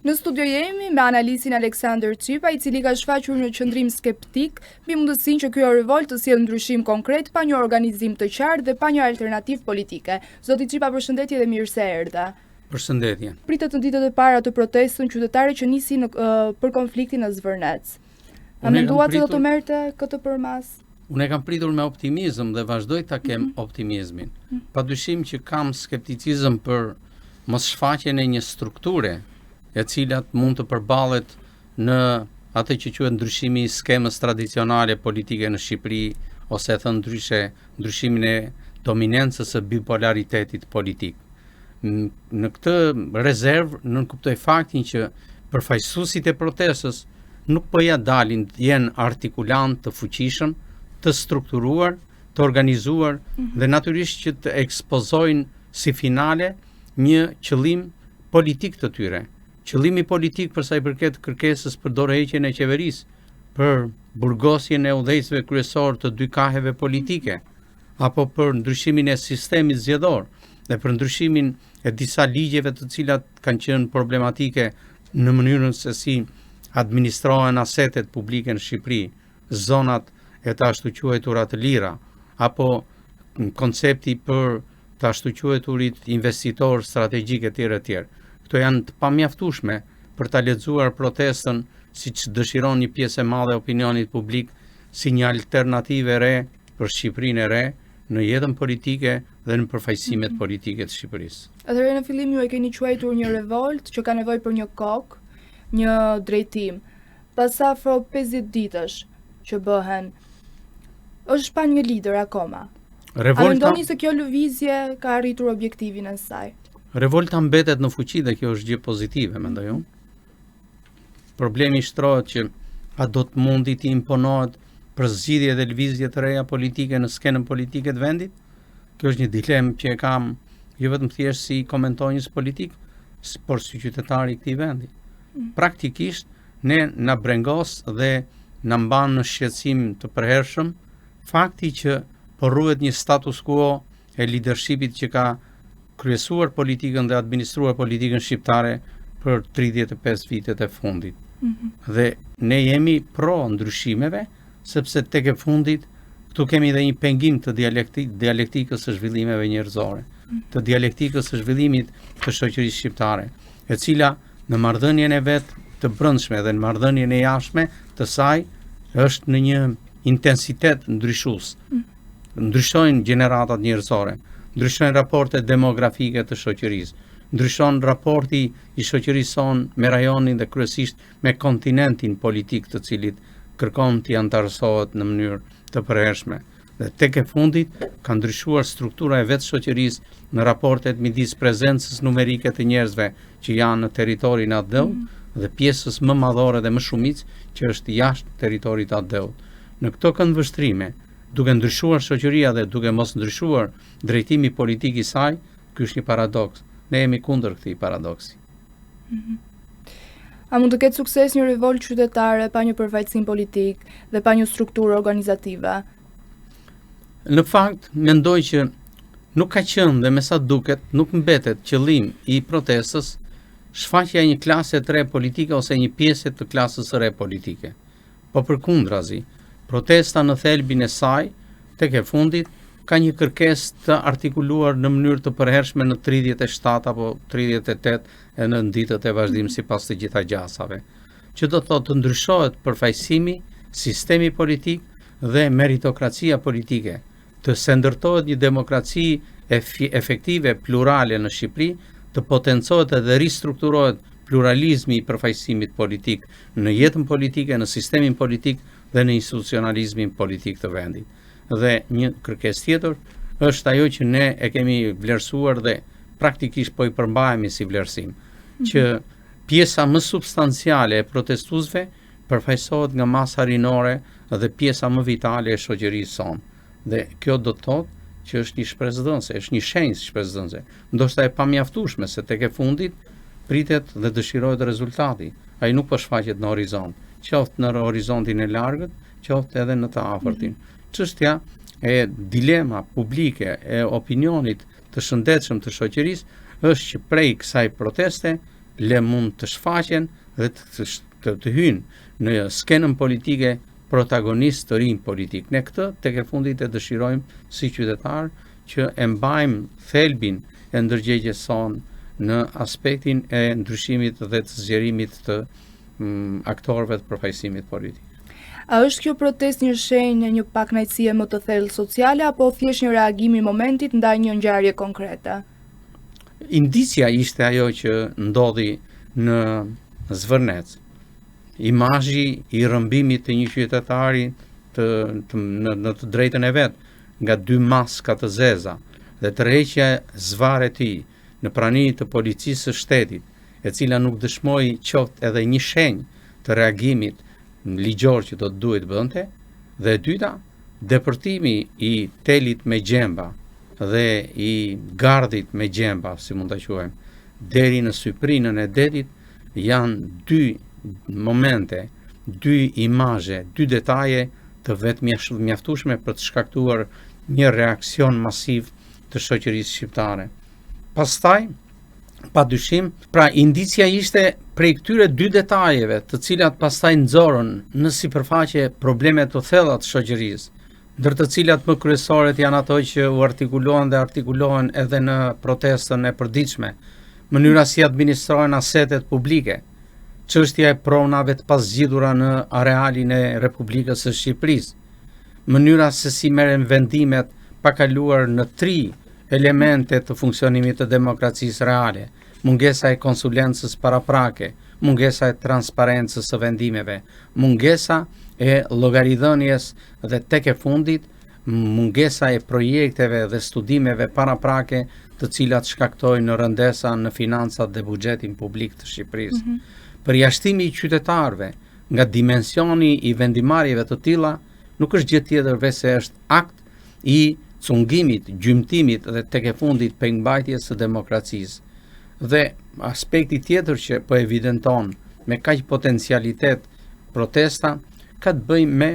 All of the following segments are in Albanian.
Në studio jemi me analistin Aleksandër Qipa, i cili ka shfaqur një qëndrim skeptik mbi mundësinë që ky revolt të sjellë ndryshim konkret pa një organizim të qartë dhe pa një alternativë politike. Zoti Qipa, përshëndetje dhe mirë se erdha. Përshëndetje. Pritet në ditët e para të protestën qytetare që nisi për konfliktin në Zvërnec. A menduat se do të merrte këtë përmas? Unë e kam pritur me optimizëm dhe vazhdoj ta kem optimizmin. Padyshim që kam skepticizëm për mos shfaqjen e një strukture e cilat mund të përballet në atë që quhet ndryshimi i skemës tradicionale politike në Shqipëri, ose thënë ndryshe, ndryshimin e dominancës së bipolaritetit politik. Në këtë rezervë nënkuptoj faktin që përfaqësuesit e protestës nuk po ja dalin të jenë artikulant të fuqishëm, të strukturuar, të organizuar dhe natyrisht që të ekspozojnë si finale një qëllim politik të tyre. Qëllimi politik për sa i përket kërkesës për dorëheqjen e qeverisë, për burgosjen e udhëheqësve kryesor të dy kaheve politike, apo për ndryshimin e sistemit zgjedhor dhe për ndryshimin e disa ligjeve të cilat kanë qenë problematike në mënyrën se si administrohen asetet publike në Shqipëri, zonat e të ashtu quajtura të lira, apo koncepti për të ashtu quajturit investitor strategjik e tjerë e tjerë. Këto janë të pamjaftueshme për ta lexuar protestën siç dëshiron një pjesë e madhe e opinionit publik si një alternativë e re për Shqipërinë e re në jetën politike dhe në përfaqësimet politike të Shqipërisë. Atëherë në fillim ju e keni quajtur një revolt që ka nevojë për një kokë, një drejtim. Pas afro 50 ditësh që bëhen, është pa një lider akoma. A mendoni se kjo lëvizje ka arritur objektivin e saj? Revolta mbetet në fuqi dhe kjo është gjë pozitive, mendoj unë. Problemi shtrohet që a do të mundi të imponohet për zgjidhje dhe lëvizje të reja politike në skenën politike të vendit? Kjo është një dilemë që e kam jo vetëm thjesht si komentonjës politik, por si qytetari i këtij vendi. Praktikisht ne na brengos dhe na mban në shqetësim të përhershëm fakti që po rruhet një status quo e leadershipit që ka kryesuar politikën dhe administruar politikën shqiptare për 35 vitet e fundit. Dhe ne jemi pro ndryshimeve, sepse tek e fundit këtu kemi dhe një pengim të dialektikës së zhvillimeve njerëzore, të dialektikës së zhvillimit të shoqërisë shqiptare, e cila në marrëdhënien e vet të brendshme dhe në marrëdhënien e jashtme të saj është në një intensitet ndryshues. Ndryshojnë gjeneratat njerëzore, ndryshojnë raportet demografike të shoqërisë, ndryshon raporti i shoqërisë sonë me rajonin dhe kryesisht me kontinentin politik të cilit kërkon të antarësohet në mënyrë të përhershme. Dhe tek e fundit ka ndryshuar struktura e vetë shoqërisë në raportet midis prezencës numerike të njerëzve që janë në territorin atdhëut dhe pjesës më madhore dhe më shumicë që është jashtë territorit atdhëut. Në këto këndvështrime, duke ndryshuar shoqëria dhe duke mos ndryshuar drejtimi politik i saj, ky është një paradoks. Ne jemi kundër këtij paradoksi. A mund të ketë sukses një revolt qytetare pa një përfaqësim politik dhe pa një strukturë organizative? Në fakt, mendoj që nuk ka qenë dhe me sa duket nuk mbetet qëllim i protestës shfaqja e një klase të re politike ose një pjesë të klasës së re politike. Po përkundrazi, protesta në thelbin e saj, tek e fundit, ka një kërkesë të artikuluar në mënyrë të përhershme në 37 apo 38 e në ditët e vazhdim sipas të gjitha gjasave, që do të thotë të ndryshohet përfaqësimi, sistemi politik dhe meritokracia politike, të ndërtohet një demokraci efektive plurale në Shqipëri, të potencohet dhe ristrukturohet pluralizmi i përfaqësimit politik në jetën politike, në sistemin politik dhe në institucionalizmin politik të vendit. Dhe një kërkesë tjetër është ajo që ne e kemi vlerësuar dhe praktikisht po i përmbahemi si vlerësim, që pjesa më substanciale e protestuesve përfaqësohet nga masa rinore dhe pjesa më vitale e shoqërisë sonë. Dhe kjo do të thotë që është një shpresdhënëse, është një shenjë shpresdhënëse. Ndoshta e pamjaftueshme se tek e fundit pritet dhe dëshirohet rezultati. Ai nuk po shfaqet në horizont, qoftë në horizontin e largët, qoftë edhe në të afërtin. Çështja e dilema publike e opinionit të shëndetshëm të shoqërisë është që prej kësaj proteste le mund të shfaqen dhe të hynë në skenën politike protagonist të rinj politik. Ne këtë tek e fundit e dëshirojmë si qytetar që e mbajmë thelbin e ndërgjegjes sonë në aspektin e ndryshimit dhe të zgjerimit të aktorëve të përfaqësimit politik. A është kjo protestë një shenjë një pakënaqësie më të thellë sociale apo thjesht një reagim i momentit ndaj një ngjarje konkrete? Indicia ishte ajo që ndodhi në Zvërnec. Imazhi i rrëmbimit të një qytetari në të drejtën e vet nga 2 maska të zeza dhe tërheqja zvarë e tij në praninë të policisë së shtetit, e cila nuk dëshmoi qoftë edhe një shenjë të reagimit ligjor që do të duhet bënte, dhe e dyta, depërtimi i telit me gjemba dhe i gardit me gjemba, si mund ta quajmë, deri në syprinën e detit, janë 2 momente, 2 imazhe, 2 detaje të vetë mjaftueshme për të shkaktuar një reakcion masiv të shoqërisë shqiptare. Pastaj, padyshim, pra indicia ishte prej këtyre 2 detajeve, të cilat pastaj nxorën në sipërfaqe probleme të thella të shoqërisë, ndër të cilat më kryesorët janë ato që u artikulohen dhe artikulohen edhe në protestën e përditshme, mënyra si administrohen asetet publike, çështja e pronave të pasgjidhura në arealin e Republikës së Shqipërisë, mënyra se si merren vendimet pa kaluar në 3 elemente të funksionimit të demokracisë reale: mungesa e konsulencës paraprake, mungesa e transparencës së vendimeve, mungesa e llogaridhënies dhe tek e fundit mungesa e projekteve dhe studimeve paraprake të cilat shkaktojnë rëndesa në financat dhe buxhetin publik të Shqipërisë. Përjashtimi i qytetarëve nga dimensioni i vendimarrjeve të tilla nuk është gjë tjetër veçse është akt i cungimit, gjymtimit dhe tek e fundit pengmbajtjes së demokracisë. Dhe aspekti tjetër që po evidenton me kaq potencialitet protesta ka të bëjë me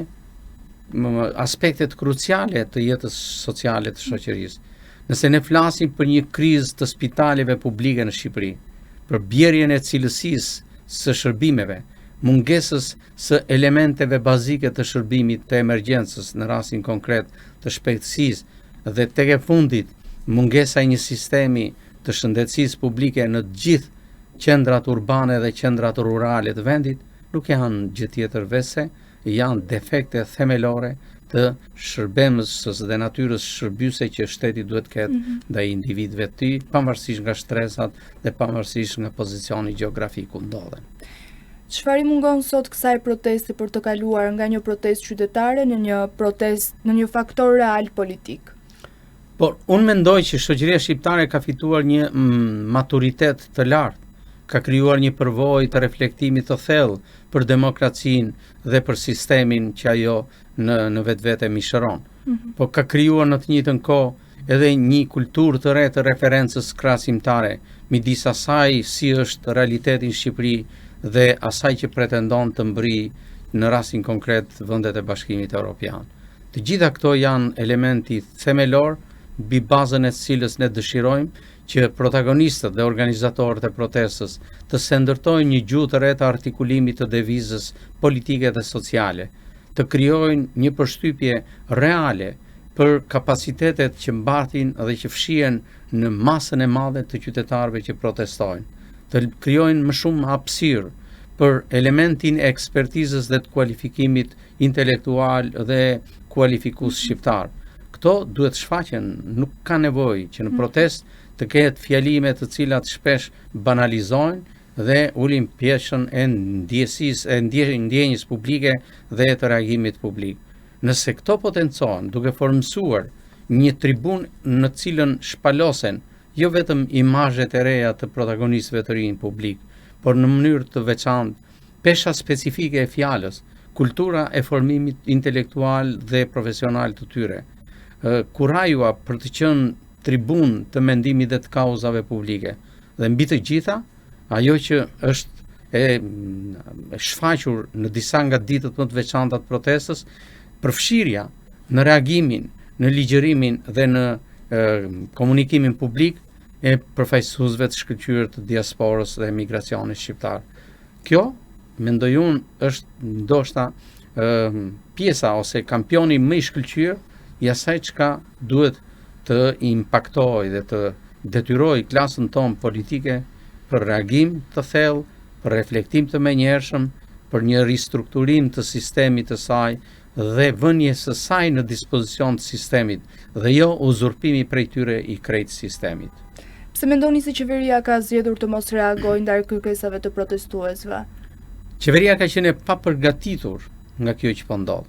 aspektet kruciale të jetës sociale të shoqërisë. Nëse ne flasim për një krizë të spitaleve publike në Shqipëri, për bjerjen e cilësisë së shërbimeve, mungesës së elementeve bazike të shërbimit të emergjencës në rastin konkret të shpejtësisë dhe tek e fundit mungesa e një sistemi të shëndetësisë publike në të gjithë qendrat urbane dhe qendrat rurale të vendit, nuk janë gjë tjetër veçse janë defekte themelore të shërbimës dhe natyrës shërbyese që shteti duhet ketë ndaj individëve të tij, pavarësisht nga stresat dhe pavarësisht nga pozicioni gjeografik ku ndodhen. Çfarë i mungon sot kësaj proteste për të kaluar nga një protestë qytetare në një faktor real politik? Por unë mendoj që shoqëria shqiptare ka fituar një maturitet të lartë, ka krijuar një përvojë të reflektimit të thellë për demokracinë dhe për sistemin që ajo në vetvete mishëron. Po ka krijuar në të njëjtën kohë edhe një kulturë të re të referencës krahasimtare midis asaj si është realiteti në Shqipëri dhe asaj që pretendon të mbrijë në rastin konkret vendet e Bashkimit Evropian. Të gjitha këto janë elementi themelor mbi bazën e cilës ne dëshirojmë që protagonistët dhe organizatorët e protestës të se ndërtojnë një gjuhë të re të artikulimit të devizës politike dhe sociale, të krijojnë një përshtypje reale për kapacitetet që mbartin dhe që fshihen në masën e madhe të qytetarëve që protestojnë, të krijojnë më shumë hapësirë për elementin e ekspertizës dhe të kualifikimit intelektual dhe kualifikues shqiptar. Këto duhet shfaqen, nuk ka nevojë që në protestë të ketë fjalime të cilat shpesh banalizojnë dhe ulin pjeshën e ndjesisë, e ndjenjës publike dhe të reagimit publik. Nëse këto potencohen duke formësuar një tribunë në cilën shpalosen jo vetëm imazhet e reja të protagonistëve të rinj publik, por në mënyrë të veçantë pesha specifike e fjalës, kultura e formimit intelektual dhe profesional të tyre, kurajua për të qenë tribun të mendimit dhe të kauzave publike. Dhe mbi të gjitha, ajo që është e shfaqur në disa nga ditët më të veçanta të protestës, përfshirja në reagimin në ligjërimin dhe në komunikimin publik e përfaqësuesve të shkëlqyer të diasporës dhe emigracionit shqiptar. Kjo, mendoj unë, është ndoshta pjesa ose kampioni më i shkëlqyer i asaj çka duhet të impaktojë dhe të detyrojë klasën tonë politike për reagim të thellë, për reflektim të menjëhershëm, për një ristrukturim të sistemit të saj dhe vënje së saj në dispozicion të sistemit dhe jo uzurpimi prej tyre i krejt sistemit. Pse mendoni se qeveria ka zgjedhur të mos reagojë ndaj kërkesave të protestuesve? Qeveria ka qenë pa përgatitur nga kjo që po ndodh.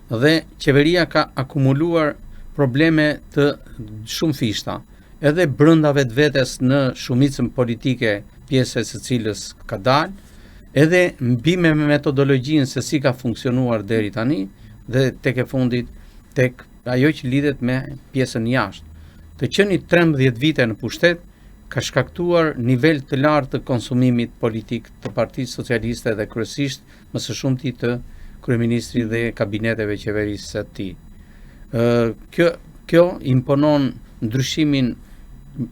Dhe qeveria ka akumuluar probleme të shumë fishta, edhe brenda vetvetes në shumicën politike pjesë së cilës ka dalë, edhe mbi me metodologjinë se si ka funksionuar deri tani dhe tek e fundit tek ajo që lidhet me pjesën jashtë. Të qeni 13 vite në pushtet ka shkaktuar nivel të lartë të konsumimit politik të Partisë Socialiste dhe kryesisht më së shumti të kryeministrit dhe kabineteve qeverisë së tij. Kjo imponon ndryshimin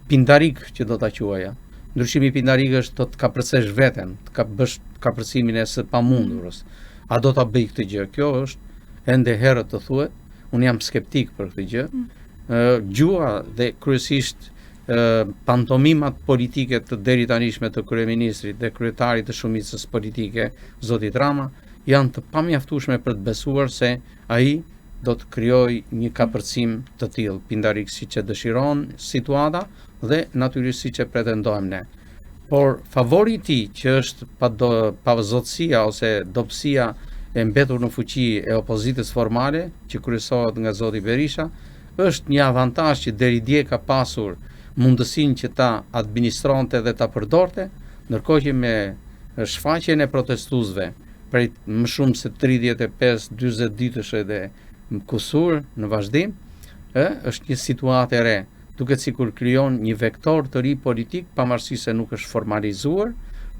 pindarik që do ta quaja. Ndryshimi pindarik është të kapërcesh veten, të bësh kapërcimin e së pamundurës. A do ta bëj këtë gjë? Kjo është ende herët të thuhet. Unë jam skeptik për këtë gjë. Gjua dhe kryesisht pantomimat politike të deri tanishme të kryeministrit dhe kryetarit të shumicës politike, zoti Rama, janë të pamjaftueshme për të besuar se ai do të krijojë një kapërcim të tillë pindarik siç e dëshiron situata dhe natyrisht siç e pretendojmë ne. Por favori i tij që është pavëzotësia ose dobësia e mbetur në fuqi e opozitës formale që kryesohet nga zoti Berisha, është një avantazh që deri dje ka pasur mundësinë që ta administronte dhe ta përdorte, ndërkohë që me shfaqjen e protestuesve prej më shumë se 35-40 ditësh edhe kusur në vazhdim, është një situatë e re, duket sikur krijon një vektor të ri politik, pavarësisht se nuk është formalizuar,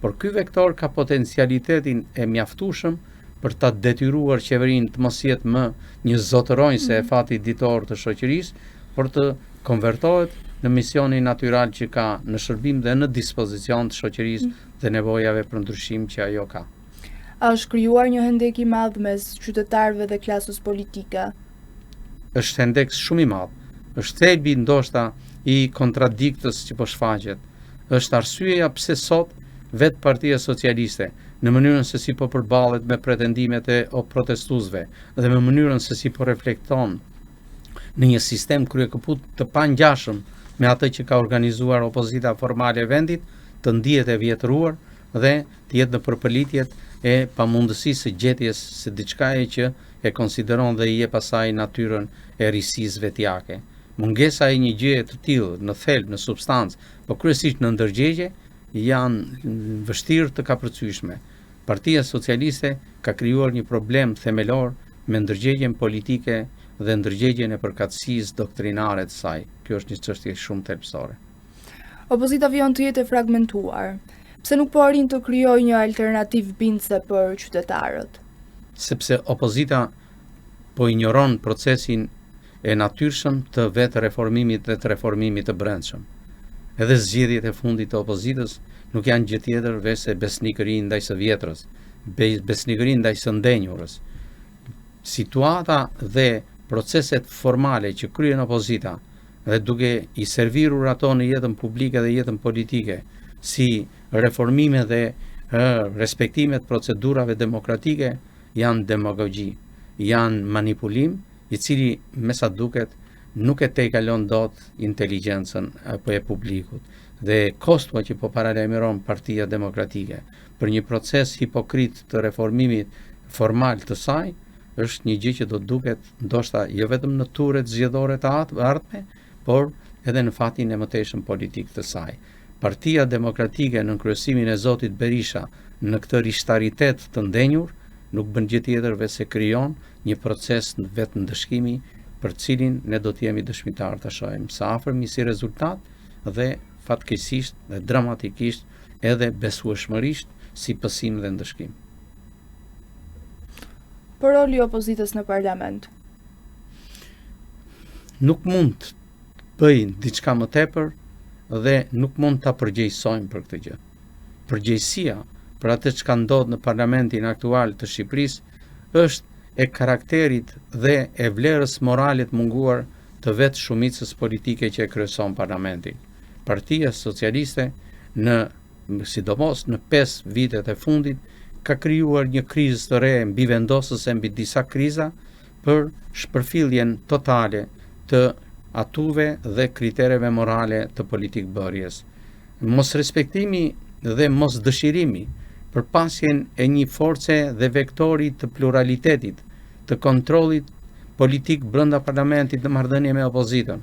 por ky vektor ka potencialitetin e mjaftueshëm për ta detyruar qeverinë të mos jetë më një zotëronjëse e fatit ditor të shoqërisë, por të konvertohet në misionin natyral që ka në shërbim dhe në dispozicion të shoqërisë dhe nevojave për ndryshim që ajo ka. A është krijuar një hendek i madh mes qytetarëve dhe klasës politike? Është hendek shumë i madh. Është thelbi ndoshta i kontradiktës që po shfaqet. Është arsyeja pse sot vetë Partia Socialiste, në mënyrën se si po përballet me pretendimet e protestuesve dhe me mënyrën se si po reflekton në një sistem kryekëput të pangjashëm me atë që ka organizuar opozita formale e vendit, të ndihet e vjetëruar dhe të jetë në përpëlitjet e pamundësisë së gjetjes së diçkaje që e konsideron dhe i jep asaj natyrën e risisë vetjake. Mungesa e një gjëje të tillë në thelb, në substancë, por kryesisht në ndërgjegje, janë vështirë të kapërcyeshme. Partia Socialiste ka krijuar një problem themelor me ndërgjegjen politike dhe ndërgjegjen e përkatësisë doktrinare të saj. Kjo është një çështje shumë thelbësore. Opozita vjen të jetë e fragmentuar. Pse nuk po arrin të krijojë një alternativë bindëse për qytetarët? Sepse opozita po injoron procesin e natyrshëm të vetë reformimit dhe të reformimit të brendshëm. Edhe zgjedhjet e fundit të opozitës nuk janë gjë tjetër veç se besnikëri ndaj së vjetrës, besnikëri ndaj së ndenjurës. Situata dhe proceset formale që kryen opozita dhe duke i servirur ato në jetën publike dhe jetën politike si reformime dhe respektimet procedurave demokratike janë demagogji, janë manipulim i cili me sa duket nuk e tejkalon dot inteligjencën apo e publikut dhe kostua që po paralajmëron Partia Demokratike për një proces hipokrit të reformimit formal të saj është një gjë që do duket ndoshta jo vetëm në turet zgjedhore të ardhme, por edhe në fatin e mëtejshëm politik të saj. Partia Demokratike në kryesimin e zotit Berisha në këtë rishtaritet të ndenjur nuk bën gjë tjetër veç se krijon një proces në vetë ndëshkimi për cilin ne do të jemi dëshmitar të shohim sa afërmi si rezultat dhe fatkeqësisht dhe dramatikisht edhe besueshmërisht si pësim dhe ndëshkim. Për roli i opozitës në parlament. nuk mund të bëjnë diçka më tepër dhe nuk mund ta përgjegjësojnë për këtë gjë. Përgjegjësia për atë çka ndodh në parlamentin aktual të Shqipërisë është e karakterit dhe e vlerës morale të munguar të vetë shumicës politike që e kryeson parlamentin. Partia Socialiste sidomos në 5 vitet e fundit ka krijuar një krizë të re mbi vendosëse mbi disa kriza për shpërfilljen totale të atuve dhe kritereve morale të politikë bërjes. Mos respektimi dhe mos dëshirimi për pasjen e një force dhe vektori të pluralitetit, të kontrollit politik brenda parlamentit në marrëdhënie me opozitën,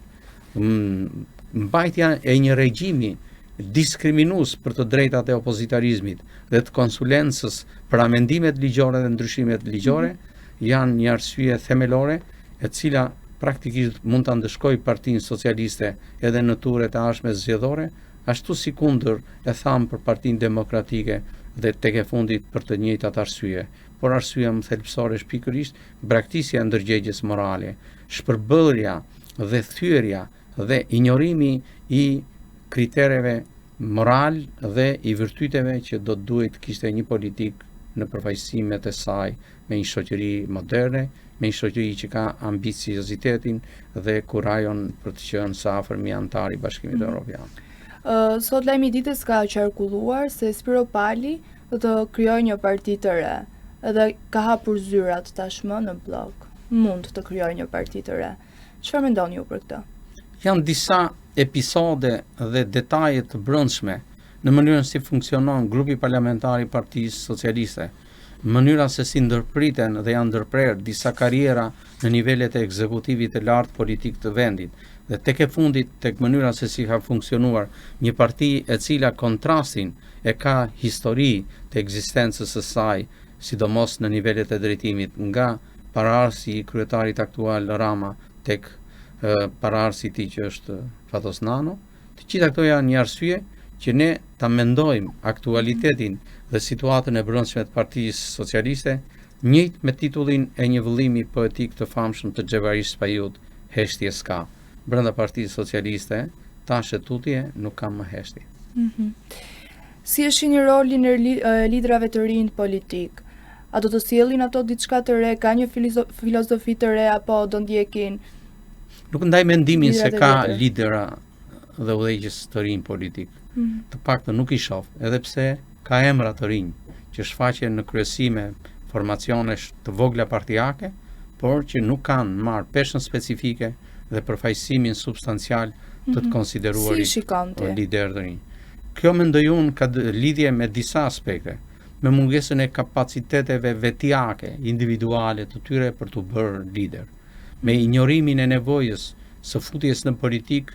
mbajtja e një regjimi diskriminues për të drejtat e opozitarizmit dhe të konsulencës për amendimet ligjore dhe ndryshimet ligjore janë një arsye themelore e cila praktikisht mund ta ndëshkojë Partinë Socialiste edhe në turet e ardhshme zgjedhore, ashtu si kundër e tham për Partinë Demokratike dhe tek e fundit për të njëjtat arsye. Por arsyeja më thelbësore është pikërisht braktisja e ndërgjegjes morale, shpërbërja dhe thyerja dhe injorimi i kritereve moral dhe i virtyteve që do të duhet kishte një politik në përfaqësimet e saj me një shoqëri moderne, me një shoqëri që ka ambiciozitetin dhe kurajon për të qenë sa afërmi antar i Bashkimit Evropian. Sot lajmi i ditës ka qarkulluar se Spiro Pali do të krijojë një parti të re dhe ka hapur zyrat tashmë në blok. Mund të krijojë një parti të re. Çfarë mendoni ju për këtë? Janë disa episode dhe detaje të brendshme në mënyrën si funksionon grupi parlamentar i Partisë Socialiste, mënyra se si ndërpriten dhe janë ndërprer disa karriera në nivelet e ekzekutivit të lartë politik të vendit dhe tek e fundit tek mënyra se si ka funksionuar një parti e cila kontrastin e ka histori të ekzistencës së saj, sidomos në nivelet e drejtimit, nga paraardhësi i kryetarit aktual Rama tek paraardhësi i tij që është Fatos Nano. Të gjitha këto janë një arsye që ne ta mendojmë aktualitetin dhe situatën e brendshme të Partisë Socialiste njëjtë me titullin e një vëllimi poetik të famshëm të Xhevaris Spajut, Heshtje s'ka. Brenda Partisë Socialiste, tash e tutje nuk ka më heshtje. Si e shihni rolin e liderave të rinj politik? A do të sjellin ato diçka të re, ka një filozofi të re apo do ndjekin? Nuk ndaj mendimin se ka lidera dhe udhëheqës të rinj politik. Të paktën nuk i shoh, edhe pse ka emra të rinj që shfaqen në kryesi me formacione të vogla partijake, por që nuk kanë marrë peshën specifike dhe përfaqësimin substancial të të konsideruarit lider të rinj. Kjo mendoj unë ka lidhje me disa aspekte, me mungesën e kapaciteteve vetjake, individuale të tyre për të bërë lider, me injorimin e nevojës së futjes në politik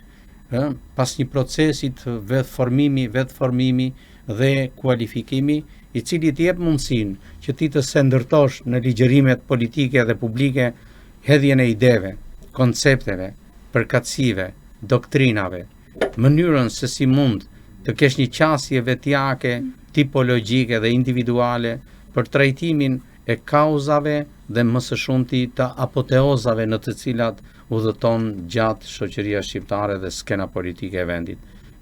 pas një procesit vetëformimi dhe kualifikimi, i cili të jep mundësinë që ti të se ndërtosh në ligjërimet politike dhe publike hedhjen e ideve, koncepteve, përkatësive, doktrinave, mënyrën se si mund të kesh një qasje vetjake, tipologjike dhe individuale për trajtimin e kauzave dhe më së shumti të apoteozave në të cilat udhëton gjatë shoqëria shqiptare dhe skena politike e vendit.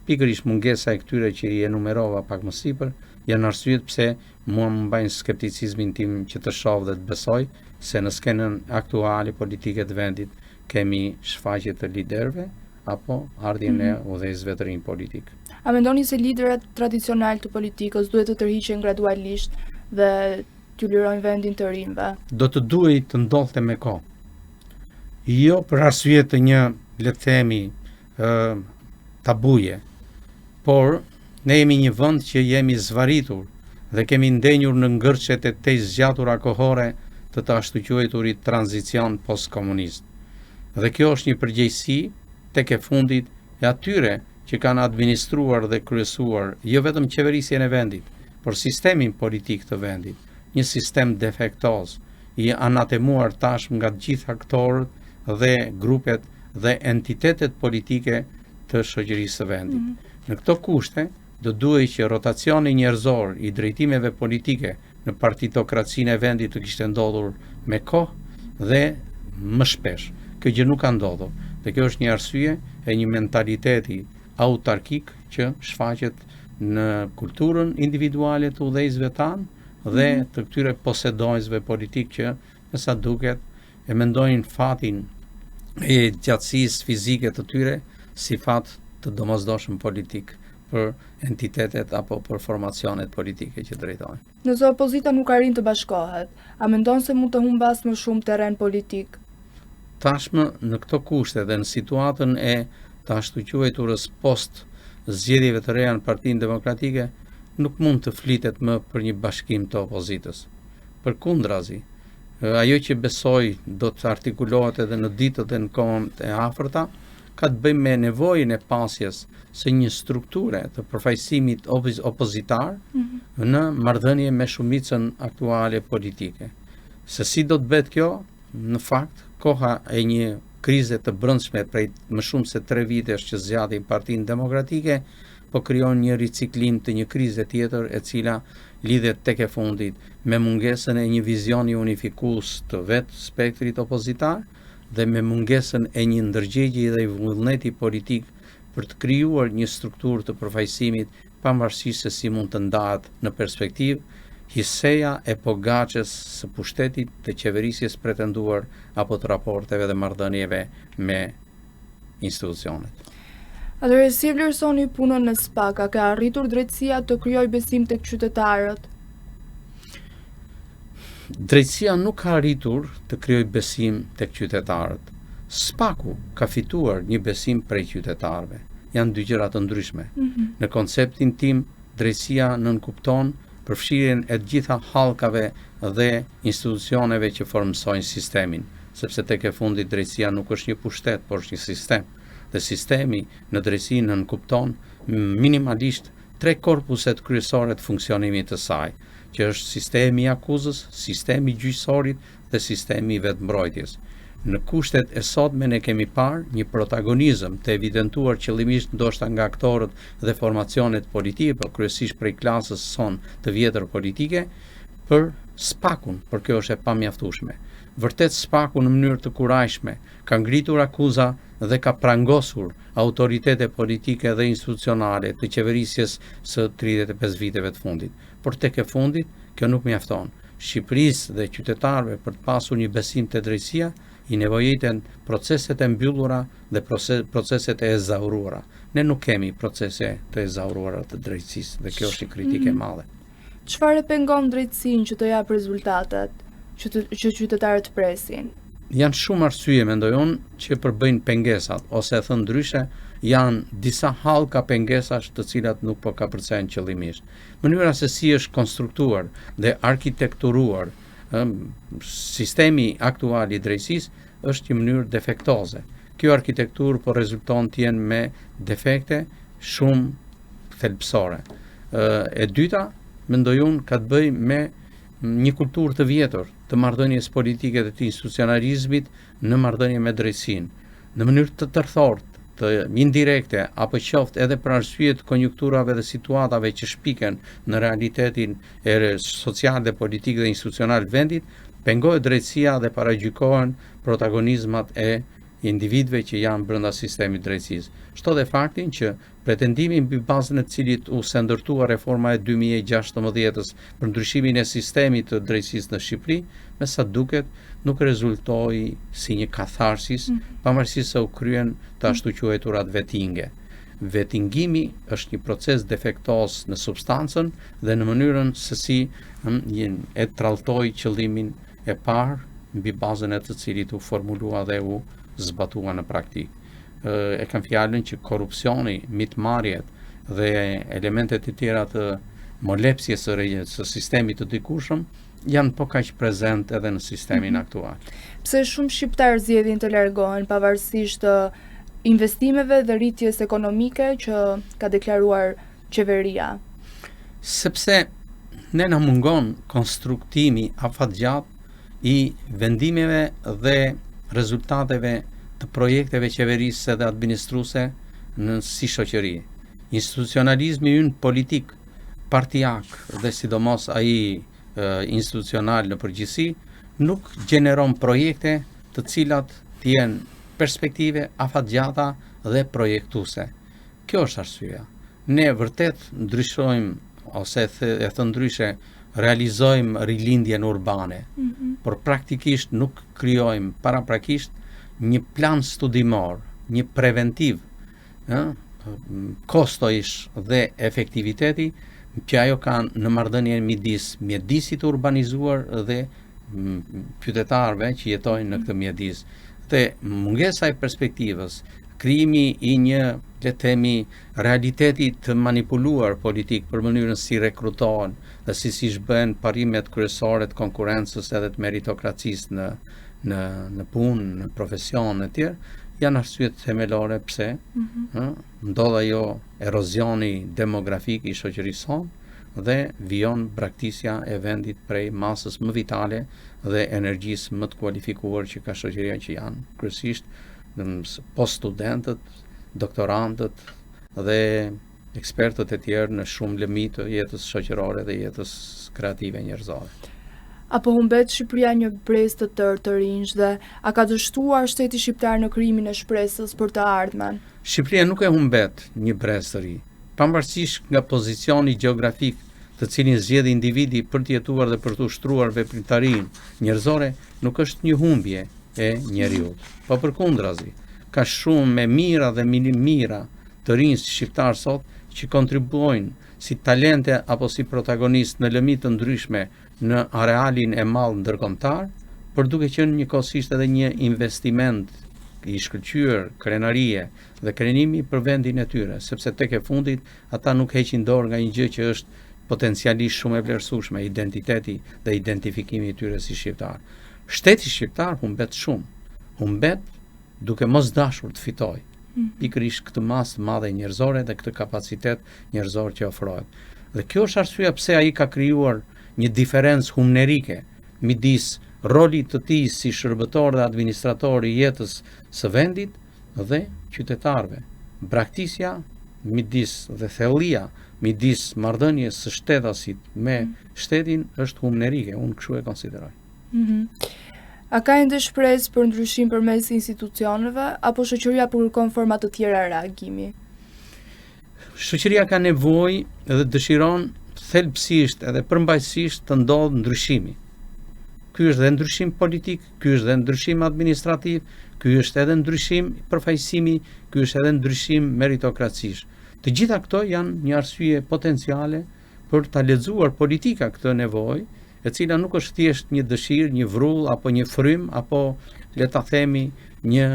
Pikërisht mungesa e këtyre që i enumerova pak më sipër janë arsyet pse mua më mbajnë skepticizmin tim që të shoh dhe të besoj se në skenën aktuale politike të vendit kemi shfaqje të liderëve apo ardhjen e udhëheqësve të rinj politik. A mendoni se liderat tradicional të politikës duhet të tërhiqen gradualisht dhe t'u lirojnë vendin të rinjve? Do të duhet të ndodhte me kohë. Jo për arsye të një, le të themi, tabuje, por ne jemi një vend që jemi zvaritur dhe kemi ndenjur në ngërçet e tej zgjatura kohore të ashtu quajturit tranzicion postkomunist. Dhe kjo është një përgjegjësi tek e fundit e atyre që kanë administruar dhe kryesuar jo vetëm qeverisjen e vendit, por sistemin politik të vendit, një sistem defektoz, i anatemuar tashmë nga të gjithë aktorët dhe grupet dhe entitetet politike të shoqërisë së vendit. Në këto kushte, do duhet që rotacioni njerëzor i drejtimeve politike në partitokracinë e vendit të kishte ndodhur me kohë dhe më shpesh. kjo gjë nuk ka ndodhur. Dhe kjo është një arsye e një mentaliteti autarkik që shfaqet në kulturën individuale të udhëheqësve tanë dhe të këtyre posedonjësve politik që me sa duket e mendojnë fatin e gjatësisë fizike të tyre si fat të domosdoshëm politik për entitetet apo për formacionet politike që drejtojnë. Nëse opozita nuk arrin të bashkohet, a mendon se mund të humbas më shumë terren politik? Tashmë në këto kushte dhe në situatën e të ashtu quajturës post zgjedhjeve të reja në Partinë Demokratike, nuk mund të flitet më për një bashkim të opozitës. Përkundrazi, ajo që besoj do të artikulohet edhe në ditët e në kohët e afërta, ka të bëjë me nevojën e pasjes së një strukture të përfaqësimit opozitar në marrëdhënie me shumicën aktuale politike. Se si do të bëhet kjo, në fakt, koha e një krize të brendshme prej më shumë se 3 vitesh që zgjati Partinë Demokratike, po krijon një riciklim të një krize tjetër e cila lidhet tek e fundit me mungesën e një vizioni unifikues të vetë spektrit opozitar dhe me mungesën e një ndërgjegje dhe vullneti politik për të krijuar një strukturë të përfaqësimit pavarësisht se si mund të ndahet në perspektivë hiseja e pogaçes së pushtetit të qeverisjes pretenduar apo të raporteve dhe marrëdhënieve me institucionet. Atëherë si vlerësoni punën në SPAK, a ka arritur drejtësia të krijojë besim tek qytetarët? Drejtësia nuk ka arritur të krijojë besim tek qytetarët. SPAK-u ka fituar një besim prej qytetarëve. Janë dy gjëra të ndryshme. Në konceptin tim, drejtësia nënkupton përfshirjen e të gjitha hallkave dhe institucioneve që formsojnë sistemin, sepse tek e fundit drejtësia nuk është një pushtet, por është një sistem. Dhe sistemi në drejtësi nënkupton minimalisht 3 korpuset kryesore të funksionimit të saj, që është sistemi i akuzës, sistemi i gjyqësorit dhe sistemi i vetmbrojtjes. Në kushtet e sotme ne kemi parë një protagonizëm të evidentuar qëllimisht ndoshta nga aktorët dhe formacionet politike, por kryesisht prej klasës son të vjetër politike, për SPAK-un, por kjo është e pamjaftueshme. Vërtet SPAK-u në mënyrë të kurajshme ka ngritur akuza dhe ka prangosur autoritete politike dhe institucionale të qeverisjes së 35 viteve të fundit. Por tek e fundit, kjo nuk mjafton. Shqipërisë dhe qytetarëve për të pasur një besim te drejtësia, i nevojiten proceset e mbyllura dhe proceset e ezauruara. Ne nuk kemi procese të ezauruara të drejtësisë dhe kjo është një kritikë e madhe. Çfarë pengon drejtësinë që të jap rezultatet që qytetarët presin? Janë shumë arsye, mendoj unë, që përbëjnë pengesat, ose e thënë ndryshe, janë disa hallka pengesash të cilat nuk po ka përcjellën qëllimisht. Mënyra se si është konstruktuar dhe arkitekturuar sistemi aktual i drejtësisë është një mënyrë defektoze. Kjo arkitekturë po rezulton të jenë me defekte shumë thelbësore. E dyta, mendoj unë, ka të bëjë me një kulturë të vjetër të marrëdhënies politike dhe të institucionalizmit në marrëdhënie me drejtësinë, në mënyrë të tërthort, të indirekte, apo qoftë edhe për arsye të konjunkturave dhe situatave që shpiken në realitetin e social dhe politik dhe institucional të vendit, pengohet drejtësia dhe paragjykohen protagonizmat e individëve që janë brenda sistemit drejtësisë. Shto dhe faktin që pretendimi mbi bazën e cilit u ndërtua reforma e 2016 për ndryshimin e sistemit të drejtësisë në Shqipëri, me sa duket nuk rezultoi si një katharsis, pavarësisht se u kryen të ashtu quajturat vettinge. Vettingimi është një proces defektos në substancën dhe në mënyrën se si e tralltoi qëllimin e parë mbi bazën e të cilit u formulua dhe u zbatua në praktikë. E kam fjalën që korrupsioni, mitmarrjet dhe elementet e tjera të molepsjes së sistemit të dikushëm janë po kaq prezent edhe në sistemin aktual. Pse shumë shqiptarë zgjedhin të largohen pavarësisht të investimeve dhe rritjes ekonomike që ka deklaruar qeveria? Sepse ne na mungon konstruktimi afatgjatë i vendimeve dhe rezultateve të projekteve qeverisë dhe administruese në si shoqëri. Institucionalizmi ynë politik, partijak dhe sidomos ai institucional në përgjithësi nuk gjeneron projekte të cilat të jenë perspektive afatgjata dhe projektuese. Kjo është arsyeja. Ne vërtet ndryshojmë ose e thënë ndryshe realizojmë rilindjen urbane, por praktikisht nuk krijojmë paraprakisht një plan studimor, një preventiv, kostojsh dhe efektiviteti që ajo kanë në marrëdhënien midis mjedisit urbanizuar dhe qytetarëve që jetojnë në këtë mjedis. Dhe mungesa e perspektivës, krijimi i një, le të themi, realiteti të manipuluar politik për mënyrën si rekrutohen dhe si bëhen parimet kryesore të konkurrencës edhe të meritokracisë në punë, në profesion e tjerë, janë arsyet themelore pse ndodh ajo erozioni demografik i shoqërisë sonë dhe vijon braktisja e vendit prej masës më vitale dhe energjisë më të kualifikuar që ka shoqëria, që janë kryesisht post-studentët, doktorantët dhe ekspertët e tjerë në shumë lëmi të jetës shoqërore dhe jetës kreative njerëzore. Apo humbet Shqipëria një brez të tërë të rinj dhe a ka dështuar shteti shqiptar në krijimin e shpresës për të ardhmen? Shqipëria nuk e humbet një brez të ri, pavarësisht nga pozicioni gjeografik të cilin zgjedh individi për të jetuar dhe për të ushtruar veprimtarinë njerëzore, nuk është një humbje e njeriut. Po përkundrazi, ka shumë me mira dhe mira të rinj shqiptar sot që kontribuojnë si talente apo si protagonist në lëmi të ndryshme në arealin e madh ndërkombëtar, por duke qenë njëkohësisht edhe një investiment i shkëlqyer krenarie dhe krenimi për vendin e tyre, sepse tek e fundit ata nuk heqin dorë nga një gjë që është potencialisht shumë e vlerësueshme, identiteti dhe identifikimi i tyre si shqiptar. Shteti shqiptar humbet shumë, humbet duke mos dashur të fitojë pikërisht këtë masë të madhe njerëzore dhe këtë kapacitet njerëzor që ofrohet. Dhe kjo është arsyeja pse ai ka krijuar një diferencë humnerike midis rolit të tij si shërbëtor dhe administrator i jetës së vendit dhe qytetarëve. Braktisja midis dhe thellia midis marrëdhënies së shtetasit me shtetin është humnerike, unë kështu e konsideroj. A ka ende shpresë për ndryshim përmes institucioneve apo shoqëria kërkon forma të tjera reagimi? Shoqëria ka nevojë dhe dëshiron thelbësisht edhe përmbajtësisht të ndodhë ndryshimi. Ky është dhe ndryshim politik, ky është dhe ndryshim administrativ, ky është edhe ndryshim përfaqësimi, ky është edhe ndryshim meritokracish. Të gjitha këto janë një arsye potenciale për ta lexuar politika këtë nevojë, e cila nuk është thjesht një dëshirë, një vrull apo një frym apo le ta themi një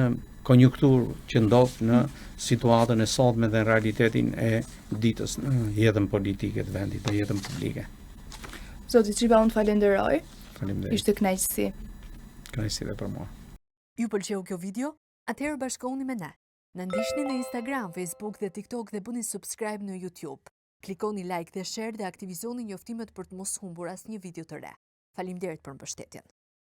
konjunkturë që ndodh në situatën e sotme dhe në realitetin e ditës në jetën politike të vendit dhe jetën publike. Zoti Çipa, unë falenderoj. Faleminderit. Ishte kënaqësi. Kënaqësi edhe për mua. Ju pëlqeu kjo video? Atëherë bashkohuni me ne. Na ndiqni në Instagram, Facebook dhe TikTok dhe bëni subscribe në YouTube. Klikoni like dhe share dhe aktivizoni njoftimet për të mos humbur asnjë video të re. Faleminderit për mbështetjen.